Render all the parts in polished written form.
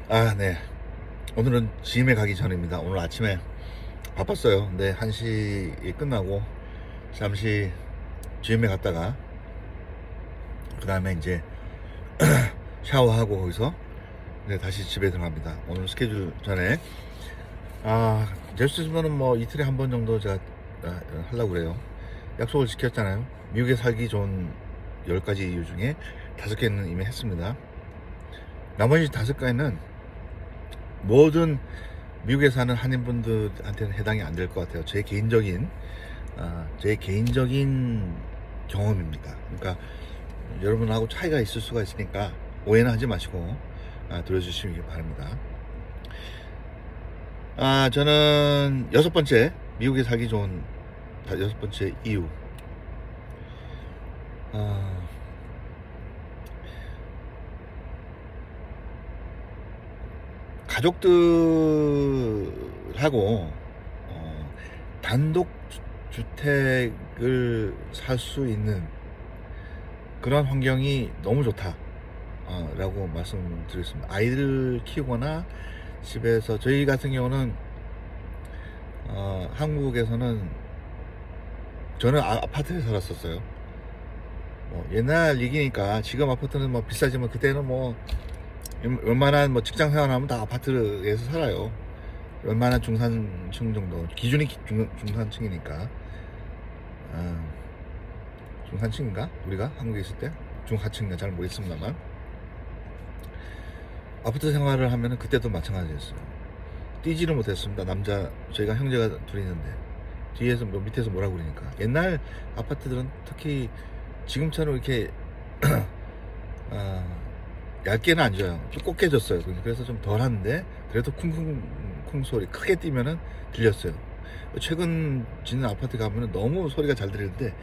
네. 오늘은 짐에 가기 전입니다. 오늘 아침에 바빴어요. 네, 1시에 끝나고 잠시 짐에 갔다가 그 다음에 이제 샤워하고 거기서 다시 집에 들어갑니다. 오늘 스케줄 전에 될 수 있으면 뭐 이틀에 한 번 정도 제가 하려고 그래요. 약속을 지켰잖아요. 미국에 살기 좋은 10가지 이유 중에 5개는 이미 했습니다. 나머지 5가지는 모든 미국에 사는 한인분들한테는 해당이 안 될 것 같아요. 제 개인적인 경험입니다. 그러니까 여러분하고 차이가 있을 수가 있으니까 오해는 하지 마시고 들어주시기 바랍니다. 저는 6번째 미국에 살기 좋은 6번째 이유. 가족들하고 단독 주택을 살 수 있는 그런 환경이 너무 좋다 라고 말씀드리겠습니다. 아이들 키우거나 집에서, 저희 같은 경우는 한국에서는 저는 아파트에 살았었어요. 옛날 얘기니까 지금 아파트는 뭐 비싸지만 그때는 뭐 웬만한 뭐 직장 생활하면 다 아파트에서 살아요. 웬만한 중산층 정도, 기준이 중산층이니까. 중산층인가? 우리가 한국에 있을 때 중하층인가 잘 모르겠습니다만, 아파트 생활을 하면은 그때도 마찬가지였어요. 뛰지를 못했습니다. 저희가 형제가 둘이 있는데 뒤에서 밑에서 뭐라고 그러니까. 옛날 아파트들은 특히 지금처럼 이렇게 얇게는 안 줘요. 두껍게졌어요. 그래서 좀 덜한데 그래도 쿵쿵쿵 소리 크게 뛰면은 들렸어요. 최근 짓는 아파트 가면은 너무 소리가 잘 들리는데,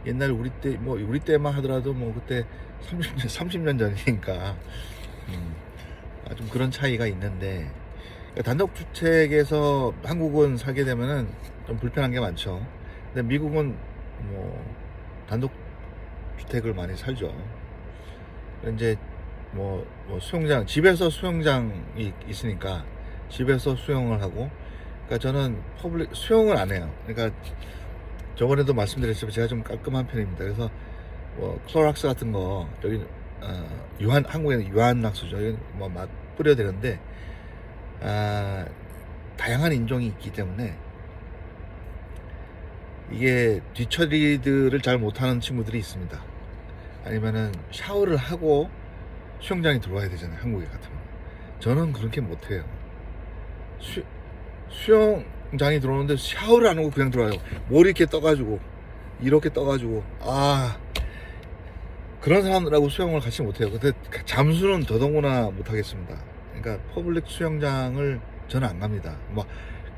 옛날 우리 때만 하더라도 뭐 그때 30년 전이니까 좀 그런 차이가 있는데, 단독주택에서 한국은 살게 되면은 좀 불편한 게 많죠. 근데 미국은 뭐 단독주택을 많이 살죠. 이제 수영장, 집에서 수영장이 있으니까 집에서 수영을 하고, 그러니까 저는 수영을 안 해요. 그러니까 저번에도 말씀드렸지만 제가 좀 깔끔한 편입니다. 그래서 클로락스 같은 거, 여기 한국에는 유한낙수죠. 여기 막 뿌려야 되는데, 다양한 인종이 있기 때문에 이게 뒤처리들을 잘 못하는 친구들이 있습니다. 아니면은 샤워를 하고 수영장에 들어와야 되잖아요, 한국에 같으면. 저는 그렇게 못해요. 수영장에 들어오는데 샤워를 안 하고 그냥 들어와요. 머리 이렇게 떠가지고 그런 사람들하고 수영을 같이 못해요. 근데 잠수는 더더구나 못하겠습니다. 그러니까 퍼블릭 수영장을 저는 안 갑니다.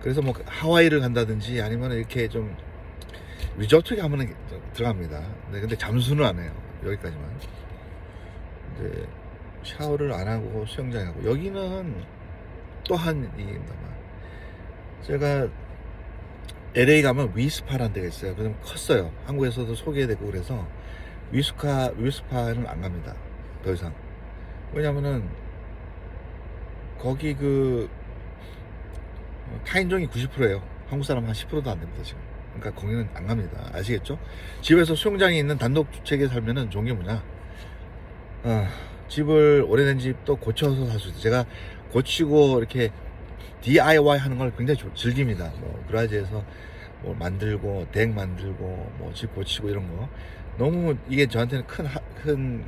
그래서 하와이를 간다든지 아니면 이렇게 좀 리조트 가면 들어갑니다. 근데 잠수는 안 해요. 여기까지만. 근데 샤워를 안 하고 수영장에 가고, 여기는 또한 얘기입니다만, 제가 LA 가면 위스파라는 데가 있어요. 그럼 컸어요. 한국에서도 소개되고 그래서 위스파는 안 갑니다. 더 이상. 왜냐면은 거기 타인종이 90%예요. 한국 사람 한 10%도 안 됩니다, 지금. 그러니까 거기는 안 갑니다. 아시겠죠? 집에서 수영장이 있는 단독주택에 살면은 좋은 게 뭐냐? 집을, 오래된 집도 고쳐서 살 수 있어요. 제가 고치고 이렇게 DIY 하는 걸 굉장히 즐깁니다. 그라지에서 만들고, 덱 만들고, 집 고치고 이런 거. 너무 이게 저한테는 큰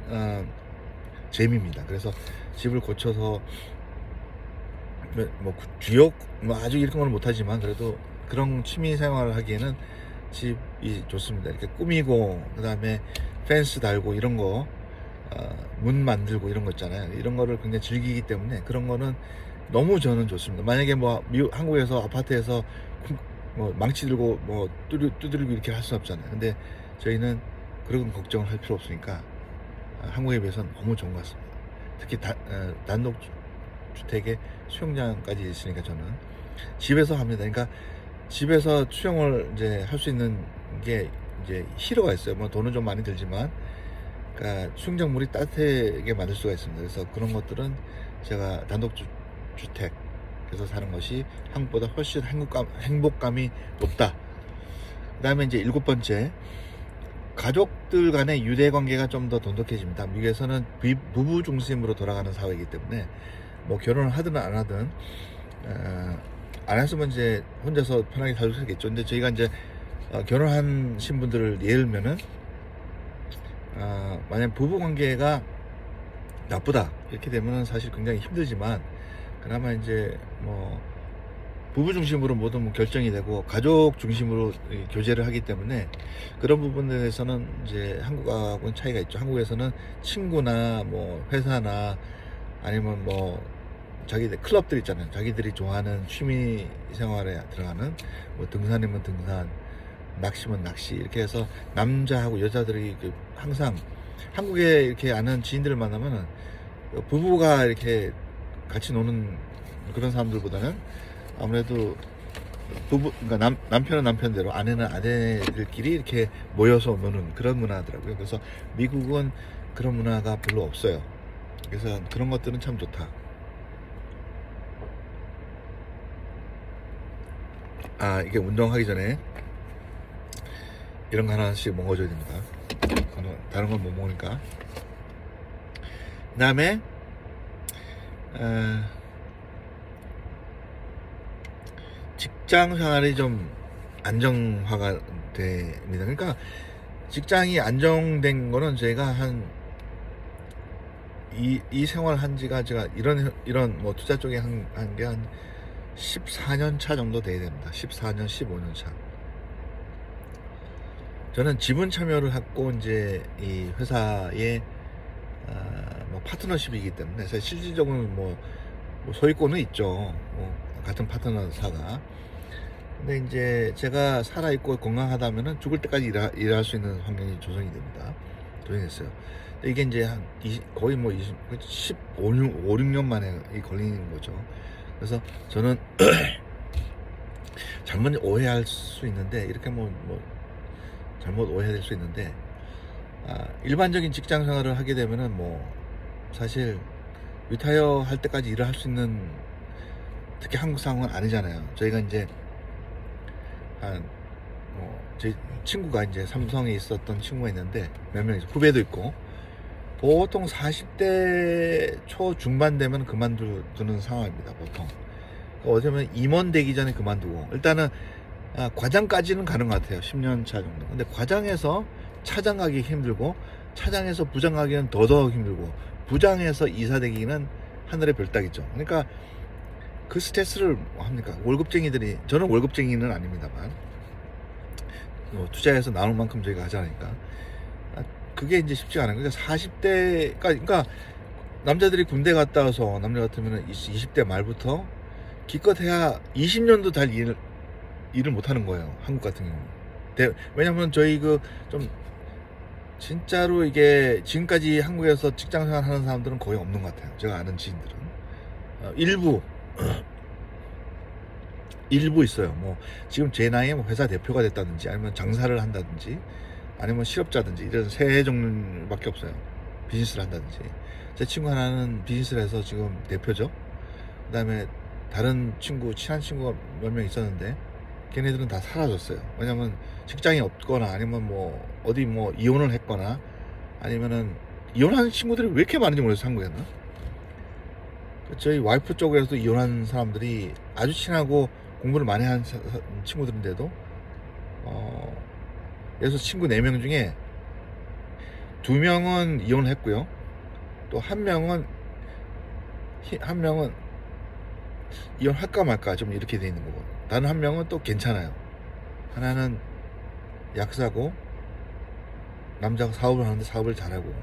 재미입니다. 그래서 집을 고쳐서 주역 아주 이런 건 못하지만 그래도 그런 취미 생활을 하기에는 집이 좋습니다. 이렇게 꾸미고, 그 다음에 펜스 달고 이런 거, 문 만들고 이런 거 있잖아요. 이런 거를 굉장히 즐기기 때문에 그런 거는 너무 저는 좋습니다. 만약에 한국에서 아파트에서 망치 들고 두드리고 이렇게 할 수 없잖아요. 근데 저희는 그런 걱정을 할 필요 없으니까 한국에 비해서는 너무 좋은 것 같습니다. 특히 단독 주택에 수영장까지 있으니까 저는 집에서 합니다. 그러니까 집에서 수영을 이제 할 수 있는 게 이제 히터가 있어요. 돈은 좀 많이 들지만, 그러니까 수영장 물이 따뜻하게 만들 수가 있습니다. 그래서 그런 것들은 제가 주택에서 사는 것이 한국보다 훨씬 행복감이 높다. 그 다음에 이제 7번째, 가족들 간의 유대 관계가 좀 더 돈독해집니다. 미국에서는 부부 중심으로 돌아가는 사회이기 때문에 뭐 결혼을 하든 안 하든 안 했으면 이제 혼자서 편하게 살 수 있겠죠. 근데 저희가 이제 결혼한 신분들을 예를 들면은 만약 부부 관계가 나쁘다 이렇게 되면은 사실 굉장히 힘들지만, 그나마 이제 뭐 부부 중심으로 모든 뭐 결정이 되고 가족 중심으로 교제를 하기 때문에 그런 부분에 대해서는 이제 한국하고는 차이가 있죠. 한국에서는 친구나 뭐 회사나 아니면 뭐 자기들 클럽들 있잖아요. 자기들이 좋아하는 취미 생활에 들어가는 뭐 등산이면 등산, 낚시면 낚시, 이렇게 해서 남자하고 여자들이 항상 한국에 이렇게 아는 지인들을 만나면은 부부가 이렇게 같이 노는 그런 사람들보다는 아무래도 그러니까 남편은 남편대로 아내는 아내들끼리 이렇게 모여서 노는 그런 문화더라고요. 그래서 미국은 그런 문화가 별로 없어요. 그래서 그런 것들은 참 좋다. 이게 운동하기 전에 이런 거 하나씩 먹어줘야 됩니다. 다른 건 못 먹으니까. 그 다음에 직장 생활이 좀 안정화가 됩니다. 그러니까 직장이 안정된 거는 제가 이 생활 한 지가 제가 이런 뭐 투자 쪽에 한 게 한 14년 차 정도 돼야 됩니다. 14년, 15년 차. 저는 지분 참여를 했고 이제 이 회사의 뭐 파트너십이기 때문에 사실 실질적으로는 뭐 소유권은 있죠. 같은 파트너사가. 근데 이제 제가 살아있고 건강하다면은 죽을 때까지 일할 수 있는 환경이 조성이 됩니다. 조성했어요. 이게 이제 거의 뭐 15, 6년 만에 걸리는 거죠. 그래서 저는 잘못 오해할 수 있는데, 이렇게 뭐 잘못 오해될 수 있는데, 일반적인 직장 생활을 하게 되면은 뭐 사실 리타이어 할 때까지 일을 할 수 있는, 특히 한국 상황은 아니잖아요. 저희가 이제 제 친구가 이제 삼성에 있었던 친구가 있는데 몇 명 후배도 있고, 보통 40대 초중반 되면 그만두는 상황입니다. 보통 어쩌면 임원 되기 전에 그만두고, 일단은 과장까지는 가는 것 같아요. 10년 차 정도. 근데 과장에서 차장 가기 힘들고, 차장에서 부장 가기는 더더욱 힘들고, 부장에서 이사 되기는 하늘의 별 따기죠. 그러니까 그 스트레스를 뭐 합니까? 월급쟁이들이, 저는 월급쟁이는 아닙니다만 투자해서 나올 만큼 저희가 하지 않으니까 그게 이제 쉽지가 않아요. 그러니까 40대까지, 그러니까 남자들이 군대 갔다 와서 남자 같으면 20대 말부터 기껏해야 20년도 달 일을 못 하는 거예요. 한국 같은 경우. 왜냐면 저희 좀 진짜로 이게 지금까지 한국에서 직장 생활 하는 사람들은 거의 없는 것 같아요. 제가 아는 지인들은 일부 있어요. 뭐 지금 제 나이에 뭐 회사 대표가 됐다든지, 아니면 장사를 한다든지, 아니면 실업자든지, 이런 세 종류밖에 없어요. 비즈니스를 한다든지. 제 친구 하나는 비즈니스를 해서 지금 대표죠. 그 다음에 다른 친한 친구가 몇 명 있었는데 걔네들은 다 사라졌어요. 왜냐면 직장이 없거나, 아니면 뭐 어디 뭐 이혼을 했거나, 아니면은 이혼하는 친구들이 왜 이렇게 많은지 모르겠어요, 한국에는. 저희 와이프 쪽에서도 이혼한 사람들이 아주 친하고 공부를 많이 하는 친구들인데도 그래서 친구 4명 중에 2명은 이혼을 했고요. 또 한 명은 이혼할까 말까 좀 이렇게 돼 있는 거고, 다른 한 명은 또 괜찮아요. 하나는 약사고, 남자가 사업을 하는데 사업을 잘하고.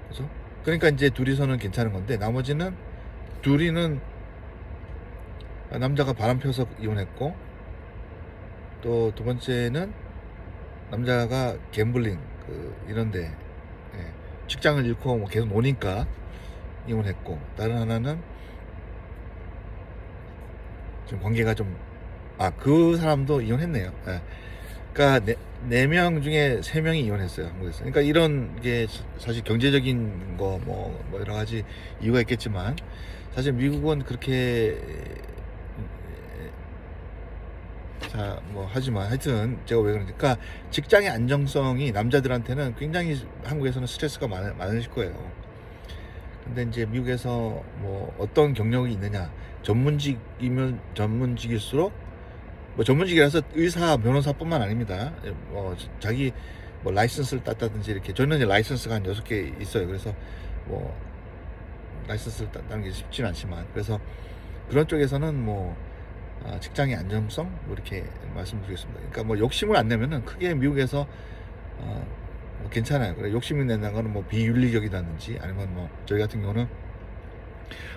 그죠? 그러니까 이제 둘이서는 괜찮은 건데, 나머지는 둘이는 남자가 바람 펴서 이혼했고, 또 두 번째는 남자가 갬블링 이런데 직장을 잃고 뭐 계속 노니까 이혼했고, 다른 하나는 지금 관계가 좀 그 사람도 이혼했네요. 그러니까 4명 중에 3명이 이혼했어요, 한국에서. 그러니까 이런 게 사실 경제적인 거 뭐 여러 가지 이유가 있겠지만, 사실 미국은 그렇게 자 뭐 하지만 하여튼 제가 왜 그러니까 직장의 안정성이 남자들한테는 굉장히 한국에서는 스트레스가 많으실 거예요. 근데 이제 미국에서 뭐 어떤 경력이 있느냐, 전문직이면 전문직일수록, 뭐 전문직이라서 의사, 변호사뿐만 아닙니다. 뭐 자기 뭐 라이선스를 땄다든지 이렇게, 저는 이제 라이선스가 한 6개 있어요. 그래서 뭐 라이선스를 땄다는 게 쉽지는 않지만, 그래서 그런 쪽에서는 뭐 직장의 안정성 뭐 이렇게 말씀드리겠습니다. 그러니까 뭐 욕심을 안 내면은 크게 미국에서 뭐 괜찮아요. 그래, 욕심을 낸다는 거는 뭐 비윤리적이라든지, 아니면 뭐 저희 같은 경우는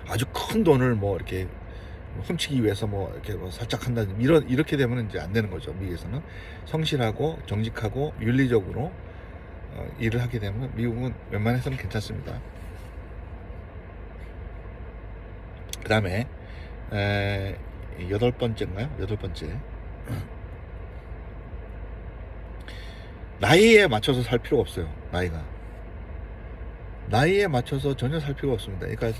아주 큰 돈을 뭐 이렇게 훔치기 위해서 뭐 이렇게 뭐 살짝 한다든지 이렇게 되면 이제 안 되는 거죠. 미국에서는 성실하고 정직하고 윤리적으로 일을 하게 되면 미국은 웬만해서는 괜찮습니다. 그 다음에 8번째인가요? 8번째. 나이에 맞춰서 살 필요가 없어요. 나이에 맞춰서 전혀 살 필요가 없습니다. 그러니까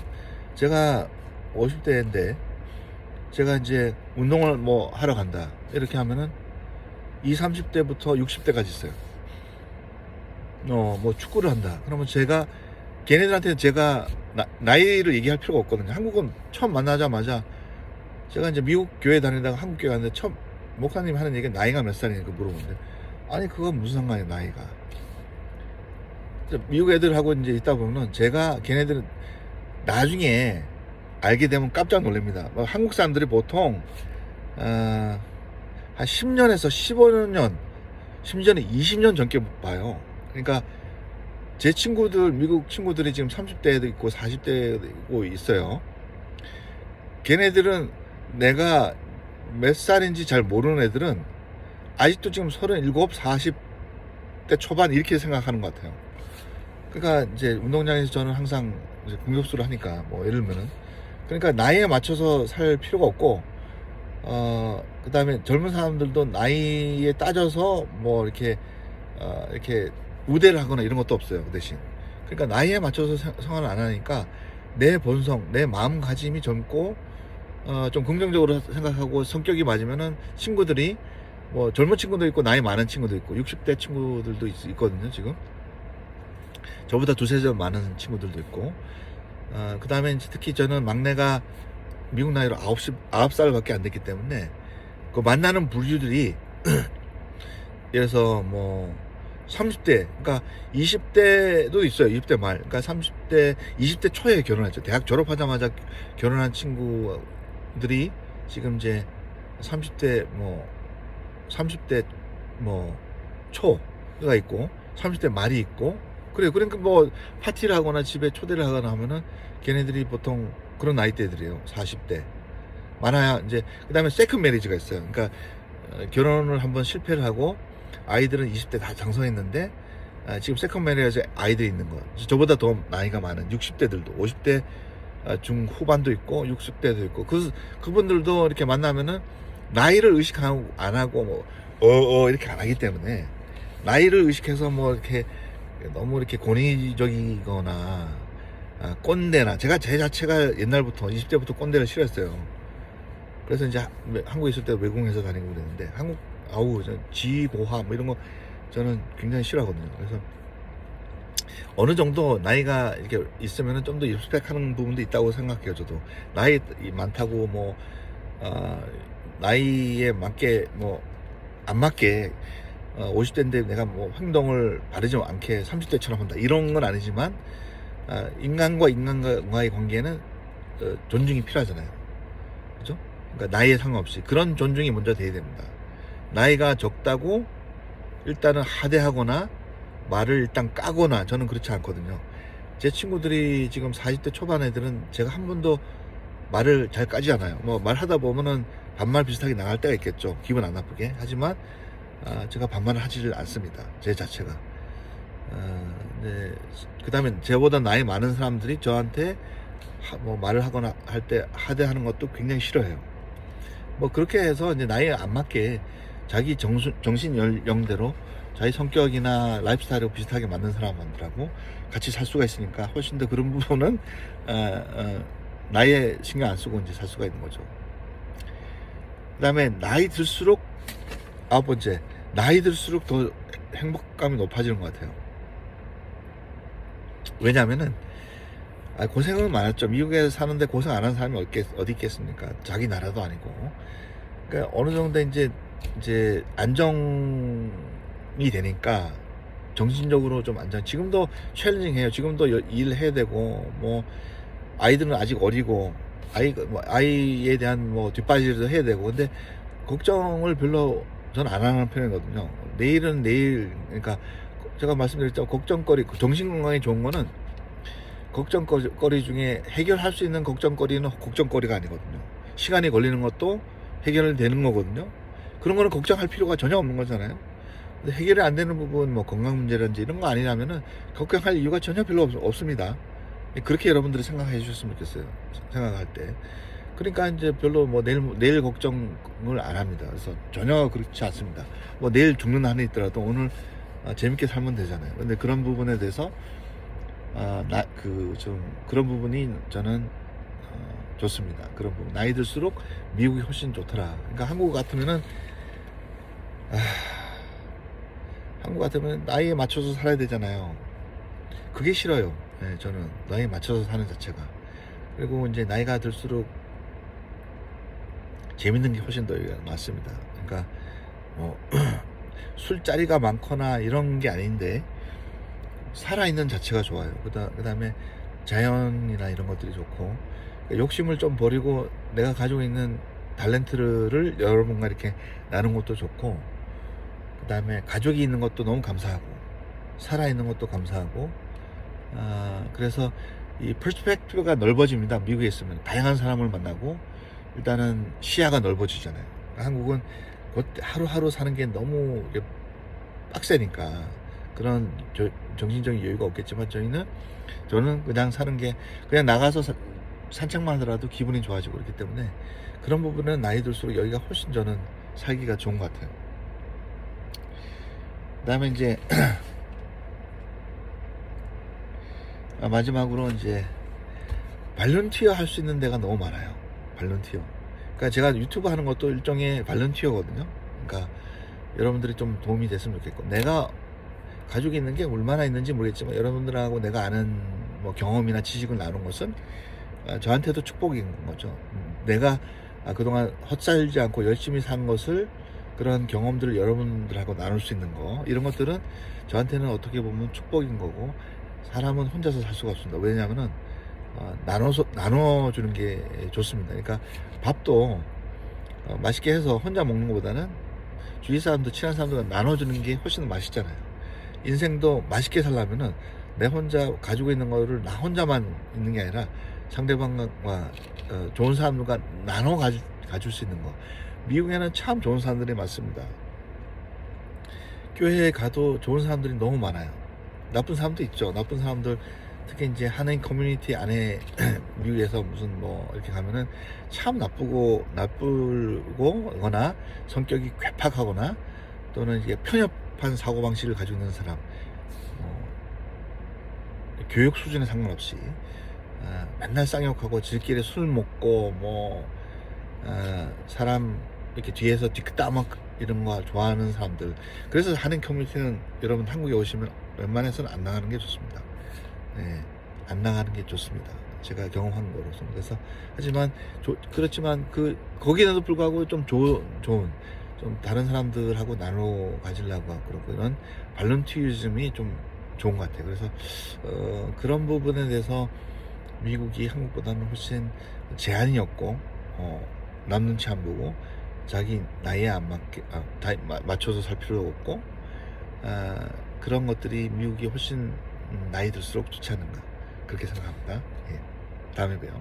제가 50대인데 제가 이제 운동을 뭐 하러 간다 이렇게 하면은 20, 30대부터 60대까지 있어요. 뭐 축구를 한다 그러면 걔네들한테는 제가 나이를 얘기할 필요가 없거든요. 한국은 처음 만나자마자, 제가 이제 미국 교회 다니다가 한국 교회 갔는데 처음 목사님 하는 얘기가 나이가 몇 살이니까 물어보는데, 아니 그건 무슨 상관이에요, 나이가. 미국 애들하고 이제 있다 보면은 걔네들은 나중에 알게 되면 깜짝 놀랍니다. 한국 사람들이 보통 한 10년에서 15년, 심지어는 20년 전께 봐요. 그러니까 제 친구들, 미국 친구들이 지금 30대에도 있고 40대에도 있고 있어요. 걔네들은 내가 몇 살인지 잘 모르는 애들은 아직도 지금 37, 40대 초반 이렇게 생각하는 것 같아요. 그러니까 이제 운동장에서 저는 항상 이제 공격수를 하니까, 뭐 예를 들면은, 그러니까 나이에 맞춰서 살 필요가 없고, 그 다음에 젊은 사람들도 나이에 따져서 뭐 이렇게 우대를 하거나 이런 것도 없어요, 그 대신. 그러니까 나이에 맞춰서 생활을 안 하니까 내 본성, 내 마음가짐이 젊고 좀 긍정적으로 생각하고 성격이 맞으면은 친구들이, 뭐 젊은 친구도 있고 나이 많은 친구도 있고 60대 친구들도 있거든요, 지금. 저보다 두세 살 많은 친구들도 있고. 그 다음에 특히 저는 막내가 미국 나이로 9살밖에 안 됐기 때문에 그 만나는 부류들이 예를 들어서 뭐 30대, 그러니까 20대도 있어요. 20대 말. 그러니까 30대, 20대 초에 결혼했죠. 대학 졸업하자마자 결혼한 친구들이 지금 이제 30대 뭐 초가 있고 30대 말이 있고, 그러니까 뭐 파티를 하거나 집에 초대를 하거나 하면은 걔네들이 보통 그런 나이대들이에요. 40대 많아야 이제. 그 다음에 세컨 메리지가 있어요. 그러니까 결혼을 한번 실패를 하고 아이들은 20대 다 장성했는데 지금 세컨 메리지 아이들이 있는 거. 저보다 더 나이가 많은 60대들도, 50대 중후반도 있고 60대도 있고, 그분들도 이렇게 만나면은 나이를 의식 안 하고 뭐 이렇게 안 하기 때문에, 나이를 의식해서 뭐 이렇게 너무 이렇게 권위적이거나 꼰대나, 제 자체가 옛날부터 20대부터 꼰대를 싫어했어요. 그래서 이제 한국에 있을 때 외국에서 다니고 그랬는데, 지고하 뭐 이런 거 저는 굉장히 싫어하거든요. 그래서 어느 정도 나이가 이렇게 있으면은 좀 더 리스펙하는 부분도 있다고 생각해요. 저도 나이 많다고 뭐 나이에 맞게 뭐 안 맞게 50대인데 내가 뭐 행동을 바르지 않게 30대처럼 한다 이런 건 아니지만, 인간과 인간과의 관계는 존중이 필요하잖아요. 그죠? 그러니까 나이에 상관없이 그런 존중이 먼저 돼야 됩니다. 나이가 적다고 일단은 하대하거나 말을 일단 까거나, 저는 그렇지 않거든요. 제 친구들이 지금 40대 초반 애들은 제가 한 번도 말을 잘 까지 않아요. 뭐 말하다 보면은 반말 비슷하게 나갈 때가 있겠죠. 기분 안 나쁘게. 하지만 제가 반말을 하지를 않습니다. 제 자체가. 네. 그 다음에 저보다 나이 많은 사람들이 저한테 뭐 말을 하거나 할 때 하대하는 것도 굉장히 싫어해요. 뭐 그렇게 해서 이제 나이에 안 맞게 자기 정신 연령대로 자기 성격이나 라이프스타일하고 비슷하게 맞는 사람들하고 같이 살 수가 있으니까 훨씬 더 그런 부분은 나이에 신경 안 쓰고 이제 살 수가 있는 거죠. 그 다음에 나이 들수록, 9번째, 나이 들수록 더 행복감이 높아지는 것 같아요. 왜냐면은 고생은 많았죠. 미국에 사는데 고생 안 한 사람이 어디 있겠습니까? 자기 나라도 아니고. 그러니까 어느 정도 이제 안정이 되니까 정신적으로 좀 지금도 챌린징해요. 지금도 일해야 되고, 뭐 아이들은 아직 어리고 아이에 대한 뭐 뒷바지도 해야 되고, 근데 걱정을 별로 저는 안 하는 편이거든요. 내일은 내일, 그러니까 제가 말씀드렸죠. 걱정거리, 정신 건강에 좋은 거는 걱정거리 중에 해결할 수 있는 걱정거리는 걱정거리가 아니거든요. 시간이 걸리는 것도 해결되는 거거든요. 그런 거는 걱정할 필요가 전혀 없는 거잖아요. 근데 해결이 안 되는 부분, 뭐 건강 문제라든지 이런 거 아니라면은 걱정할 이유가 전혀 별로 없습니다. 그렇게 여러분들이 생각해 주셨으면 좋겠어요. 생각할 때. 그러니까 이제 별로 뭐 내일 걱정을 안 합니다. 그래서 전혀 그렇지 않습니다. 뭐 내일 죽는 한이 있더라도 오늘 재밌게 살면 되잖아요. 근데 그런 부분에 대해서 그런 부분이 저는 좋습니다. 그런 부분. 나이 들수록 미국이 훨씬 좋더라. 그러니까 한국 같으면은 나이에 맞춰서 살아야 되잖아요. 그게 싫어요. 네, 저는 나이에 맞춰서 사는 자체가. 그리고 이제 나이가 들수록 재밌는 게 훨씬 더 많습니다. 그러니까 술자리가 많거나 이런 게 아닌데 살아있는 자체가 좋아요. 그 다음에 자연이나 이런 것들이 좋고, 욕심을 좀 버리고 내가 가지고 있는 탤런트를 여러분과 이렇게 나눈 것도 좋고, 그 다음에 가족이 있는 것도 너무 감사하고, 살아있는 것도 감사하고, 그래서 이 퍼스펙티브가 넓어집니다. 미국에 있으면 다양한 사람을 만나고 일단은 시야가 넓어지잖아요. 한국은 하루하루 사는 게 너무 빡세니까 그런 정신적인 여유가 없겠지만, 저는 그냥 사는 게, 그냥 나가서 산책만 하더라도 기분이 좋아지고 그렇기 때문에 그런 부분은 나이 들수록 여기가 훨씬 저는 살기가 좋은 것 같아요. 그 다음에 이제 마지막으로 이제 발런티어 할 수 있는 데가 너무 많아요. 발런티어. 그러니까 제가 유튜브 하는 것도 일종의 발런티어거든요. 그러니까 여러분들이 좀 도움이 됐으면 좋겠고, 내가 가지고 있는 게 얼마나 있는지 모르겠지만 여러분들하고 내가 아는 뭐 경험이나 지식을 나눈 것은 저한테도 축복인 거죠. 내가 그동안 헛살지 않고 열심히 산 것을, 그런 경험들을 여러분들하고 나눌 수 있는 거, 이런 것들은 저한테는 어떻게 보면 축복인 거고, 사람은 혼자서 살 수가 없습니다. 왜냐하면은 나눠주는 게 좋습니다. 그러니까 밥도 맛있게 해서 혼자 먹는 것보다는 주위 사람들, 친한 사람들과 나눠주는 게 훨씬 맛있잖아요. 인생도 맛있게 살려면은 내 혼자 가지고 있는 거를 나 혼자만 있는 게 아니라 상대방과 좋은 사람들과 나눠 가질 수 있는 거. 미국에는 참 좋은 사람들이 많습니다. 교회에 가도 좋은 사람들이 너무 많아요. 나쁜 사람도 있죠. 나쁜 사람들, 특히 이제 한인 커뮤니티 안에 미국에서 무슨 뭐 이렇게 가면은 참 나쁘거나 성격이 괴팍하거나 또는 이게 편협한 사고방식을 가지고 있는 사람, 교육 수준에 상관없이 맨날 쌍욕하고 지들끼리 술 먹고 사람 이렇게 뒤에서 뒷담화 이런 거 좋아하는 사람들. 그래서 한인 커뮤니티는 여러분 한국에 오시면 웬만해서는 안 나가는 게 좋습니다. 네, 안 나가는 게 좋습니다. 제가 경험한 거로서. 그래서 그렇지만 거기에도 불구하고 좀 좋은 좀 다른 사람들하고 나눠 가지려고 하고 그런 그런 발런티리즘이 좀 좋은 것 같아요. 그래서 그런 부분에 대해서 미국이 한국보다는 훨씬 제한이 없고 남 눈치 안 보고 자기 나이에 안 맞게 맞춰서 살 필요가 없고 그런 것들이 미국이 훨씬 나이 들수록 좋지 않는가, 그렇게 생각합니다. 예. 다음에 봬요.